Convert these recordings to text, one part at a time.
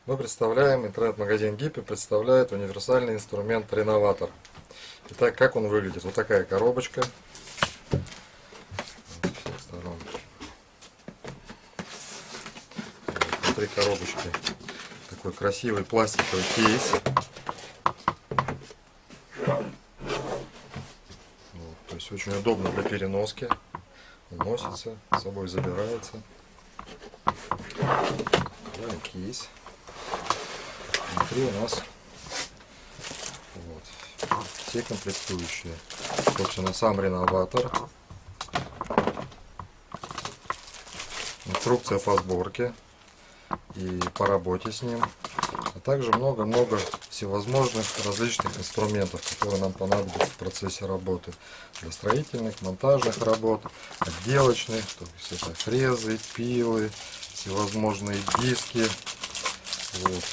Мы представляем, интернет-магазин Гиппи представляет универсальный инструмент реноватор. Итак, как он выглядит? Вот такая коробочка. Внутри коробочки такой красивый пластиковый кейс. Вот, то есть очень удобно для переноски. Он носится, с собой забирается. Далее кейс. Внутри у нас вот все комплектующие. Собственно, сам реноватор. Инструкция по сборке и по работе с ним. А также много-много всевозможных различных инструментов, которые нам понадобятся в процессе работы. Для строительных, монтажных работ, отделочных, то есть это фрезы, пилы, всевозможные диски. Вот.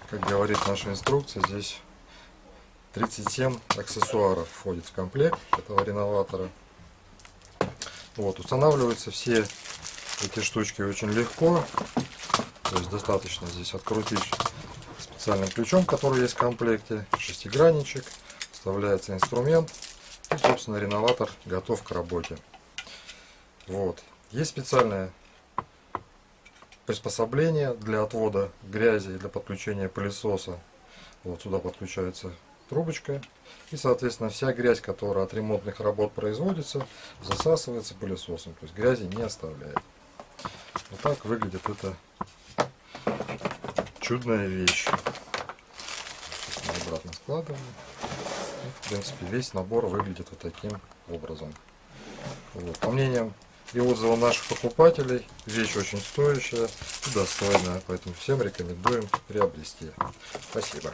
Как говорит наша инструкция, здесь 37 аксессуаров входит в комплект этого реноватора. Вот. Устанавливаются все эти штучки очень легко. То есть достаточно здесь открутить специальным ключом, который есть в комплекте, шестигранничек, вставляется инструмент и, собственно, реноватор готов к работе. Вот. Есть специальное приспособление для отвода грязи и для подключения пылесоса. Вот сюда подключается трубочка, и, соответственно, вся грязь, которая от ремонтных работ производится, засасывается пылесосом, то есть грязи не оставляет. Вот так выглядит эта чудная вещь. Обратно складываем. И, в принципе, весь набор выглядит вот таким образом. Вот. По мнениям и отзывам наших покупателей, вещь очень стоящая и достойная, поэтому всем рекомендуем приобрести. Спасибо.